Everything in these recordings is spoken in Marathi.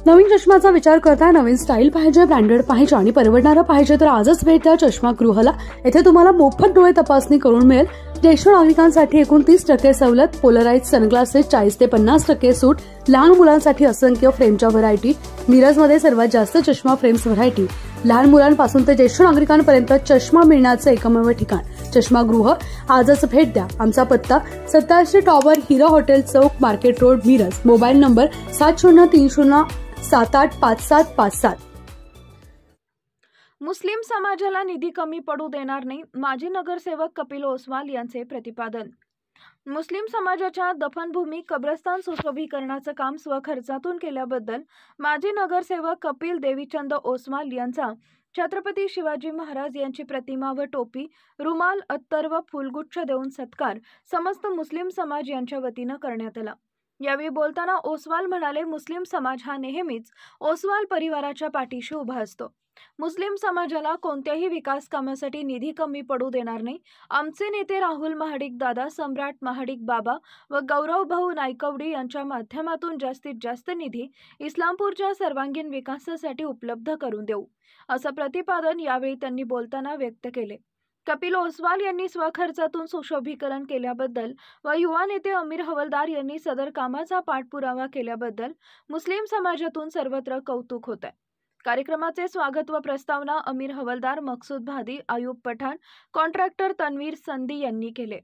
नवीन चष्म्याचा विचार करता नवीन स्टाईल पाहिजे, ब्रँडेड पाहिजे आणि परवडणारं पाहिजे तर आजच भेट द्या चष्मागृहाला। येथे तुम्हाला मोफत डोळे तपासणी करून मिळेल। ज्येष्ठ नागरिकांसाठी एकूण 30% सवलत, पोलराइज सनग्लासेस 40 ते 50% सूट, लहान मुलांसाठी असंख्य फ्रेमच्या व्हरायटी, मिरजमध्ये सर्वात जास्त चष्मा फ्रेम्स व्हरायटी, लहान मुलांपासून ते ज्येष्ठ नागरिकांपर्यंत चष्मा मिळण्याचं एकमेव ठिकाण चष्मागृह। आजच भेट द्या। आमचा पत्ता 87 tower, Hira hotel chowk, market road, Miraj. Mobile number 7030785757। Muslim समाजाला निधी कमी पडू देणार नाही, माजी नगरसेवक कपिल ओसवाल यांचे प्रतिपादन। मुस्लिम समाजाच्या दफनभूमी कब्रस्तान सुशोभीकरणाचं काम स्वखर्चातून केल्याबद्दल माजी नगरसेवक कपिल देवीचंद ओसवाल यांचा छत्रपती शिवाजी महाराज यांची प्रतिमा व टोपी, रुमाल, अत्तर व फुलगुच्छ देऊन सत्कार समस्त मुस्लिम समाज यांच्या वतीनं करण्यात आला। यावेळी बोलताना ओसवाल म्हणाले, मुस्लिम समाज हा नेहमीच ओसवाल परिवाराच्या पाठीशी उभा असतो। मुस्लिम समाजाला कोणत्याही विकास कामासाठी निधी कमी पडू देणार नाही। आमचे नेते राहुल महाडिक दादा, सम्राट महाडिक बाबा व गौरव भाऊ नायकवडी यांच्या माध्यमातून जास्तीत जास्त निधी इस्लामपूरच्या सर्वांगीण विकासासाठी उपलब्ध करून देऊ, असं प्रतिपादन यावेळी त्यांनी बोलताना व्यक्त केले। कपिल ओसवाल यांनी स्वखर्चातून सुशोभीकरण केल्याबद्दल व युवा नेते अमीर हवलदार यांनी सदर कामाचा पाठपुरावा केल्याबद्दल मुस्लिम समाजातून सर्वत्र कौतुक होत आहे। कार्यक्रमाचे स्वागत व प्रस्तावना अमीर हवलदार, मकसूद भादी, आयुब पठाण, कॉन्ट्रॅक्टर तन्वीर संदी यांनी केले।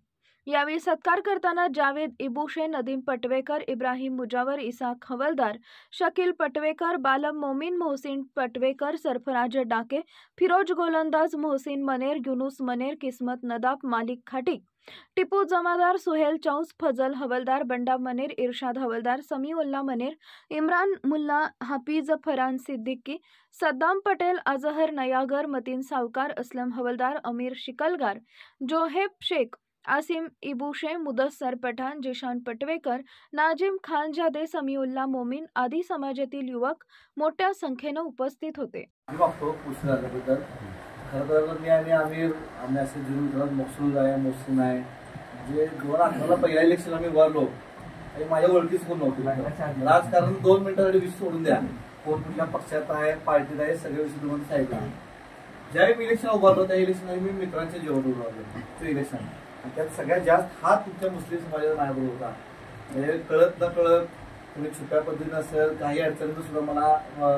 यावेळी सत्कार करताना जावेद इबुशे, नदीम पटवेकर, इब्राहिम मुजावर, इसाक हवलदार, शकील पटवेकर, बालम मोमीन, मोहसिन पटवेकर, सरफराज डाके, फिरोज गोलंदाज, मोहसिन मनेर, युनुस मनेर, किस्मत नदाब, मालिक खाटिक, टिपू जमादार, सुहेल चौस, फजल हवलदार, बंडा मनेर, इरशाद हवलदार, समीउल्ला मनेर, इम्रान मुल्ला, हाफिज फरान सिद्दीकी, सद्दाम पटेल, अजहर नयागर, मतीन सावकार, असलम हवलदार, अमीर शिकलगार, जोहेब शेख, आसिम इबुशे, मुदस्सर पठाण, जिशान पटवेकर, नाजिम खानजादे, समीउल्ला मोमीन आदी समाजातील युवक मोठ्या संख्येने उपस्थित होते। खरं मी आणि आम्ही असे जुळून मकसूद आहे, मोहसिन आहे, म्हणजे 2018 पहिल्या इलेक्शन आम्ही उभारलो आणि माझ्या ओळखीच कोण नव्हती। राजकारण 2 मिनिटासाठी विषय सोडून द्या, कोण कुठल्या पक्षात आहे, पार्टीत आहे, सगळे विषय दोन साईडला। ज्यावेळी इलेक्शन उभारलो त्या इलेक्शन मी मित्रांच्या जेवण उभारलो तो इलेक्शन, आणि त्यात सगळ्यात जास्त हात तुमच्या मुस्लिम समाजाचा माझ्याबरोबर होता। म्हणजे कळत न कळत तुम्ही छुप्या पद्धतीने असेल काही अडचणीनं सुद्धा मला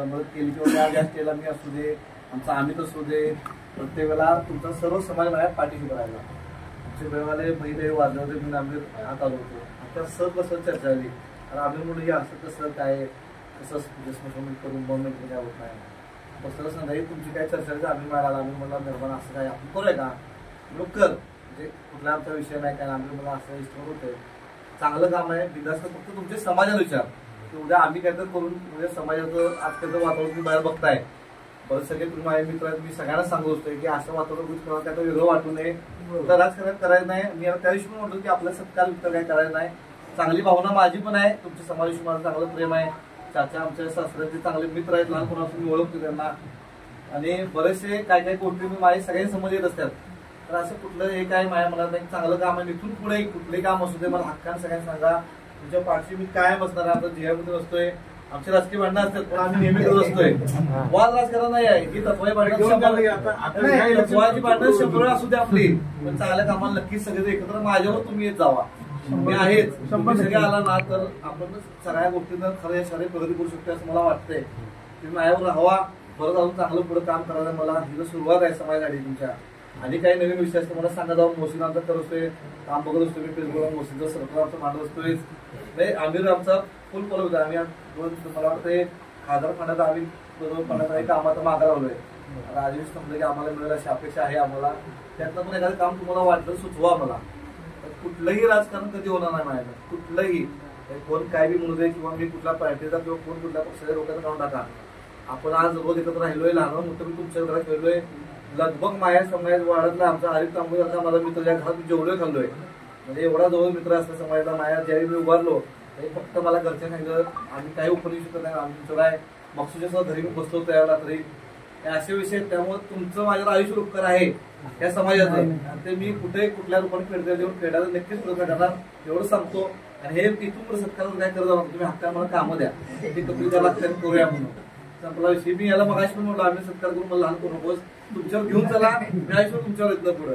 मदत केली, किंवा त्या गॅस्टेला मी असू दे, आमचा आम्ही असू दे, प्रत्येक वेळेला तुमचा सर्व समाज माझ्या पाठीशी राहिला। आमचे वेळेवाले पहिले वाजले होते, मी आम्ही हात आलो होतो, आमच्या सर बसत चर्चा झाली, आणि आम्ही म्हणून हे असं कसं काय कसं जसं करून बनवून काय होत नाही, बसलं संध्याकाळी तुमची काय चर्चा झाली, आम्ही मिळाला, आम्ही म्हणला निर्माण असं काय आपण करूया का, लोक कर, म्हणजे कुठला आमचा विषय नाही काय, आम्ही मला असं इष्ट होतंय, चांगलं काम आहे, बिंदास्त, फक्त तुमच्या समाजाला विचार की उद्या आम्ही काय तर करून म्हणजे समाजाचं आजकालचं वातावरण तुम्ही बाहेर बघताय, बरं सगळे तुम्ही माझे मित्र आहेत, मी सगळ्यांना सांगू असतोय की असं वातावरण कुठं करावं, काय वेगळं वाटू नये, तर राजकारण करायचं नाही। मी त्या दिवशी पण म्हणतो की आपल्या सत्कार वित्तर काय करायचं नाही, चांगली भावना माझी पण आहे, तुमच्या समाजाशी माझं चांगलं प्रेम आहे, चाचा आमच्या सासऱ्यांचे चांगले मित्र आहेत, लहानपणापासून मी ओळखतो त्यांना, आणि बरेचसे काय काय गोष्टी मी माझ्या सगळ्यांनी समज येत असतात, तर असं कुठलं हे काय माझ्या मनात नाही, चांगलं काम आहे, इथून पुढे कुठले काम असू दे मला हक्काने सगळ्यांनी सांगा, तुमच्या पाठशी मी काय बसणार आहे, आमच्या ध्येयामध्ये असतोय, आमचे राजकीय भांडणं असतात पण आम्ही नेहमी करत असतोय, वाद राजकारण नाही आहे, ही तत्वाची भांडणं 100 वेळा असू दे आपली, पण चांगल्या कामाला नक्कीच सगळे एकत्र माझ्यावर तुम्ही येत जावा, मी आहेच, सगळे आला ना तर आपण सगळ्या गोष्टींना खरं सारे प्रगती करू शकतो असं मला वाटतंय। तुम्ही माझ्यावर राहावा, परत अजून चांगलं पुढे काम करायला मला ही सुरुवात आहे समाजासाठी तुमच्या, आणि काही नवीन विषय असतो मला सांगा जाऊन, मोहसिन आमचा करत असतोय, काम बघत असतो, मी फेसबुकला मोहसिनचा सरकार आमचा मांडत असतोय, नाही आमिर आमचा फुल फॉलो होता, आम्ही मला वाटतं खासदार फंडाचा आम्ही फंडाचा कामाचा मागा लावलोय, आता आधी समजलं की आम्हाला मिळेल अशी अपेक्षा आहे आम्हाला, त्यातलं पण एखादं काम तुम्हाला वाटलं सुचवा मला, कुठलंही राजकारण कधी होणार नाही माझ्या, कुठलंही कोण काय बी म्हणू दे, किंवा मी कुठल्या पार्टीचा किंवा कोण कुठल्या पक्षाच्या लोकांचं नाव टाका, आपण आज रोज एकत्र राहिलोय, लहान मोठं मी तुमच्या घरात खेळलोय, लगभग माझ्या समाज वाढतला आमचा हरित तांबूचा माझा मित्र ज्या घरात जेवढे खाल्लोय, म्हणजे एवढा जवळ मित्र असला समाजाला माझ्या, ज्यावेळी मी उभारलो फक्त मला घरच्या सांगितलं आम्ही काही उपयोग शकत नाही, आम्ही तुमचं काय मकसूदच्या घरी मी बसलो त्या रात्री, हे असे विषय आहेत. त्यामुळे तुमचं माझ्यावर आयुष्य उपकार आहे या समाजाचं, आणि ते मी कुठे कुठल्या रूपाने फेडता देऊन फेडायला नक्कीच प्रयत्न करणार एवढं सांगतो. आणि हे इथून सत्कार काय करत जाणार, तुम्ही हक्काने मला कामं द्या, ते कपिल त्याला करूया म्हणून संपला विषय. मी याला मगाशी पण म्हटलं आम्ही सत्कार करून मला लहान करू नकोस, तुमच्यावर घेऊन चला, मी आयुष्य तुमच्यावर येत पुढं.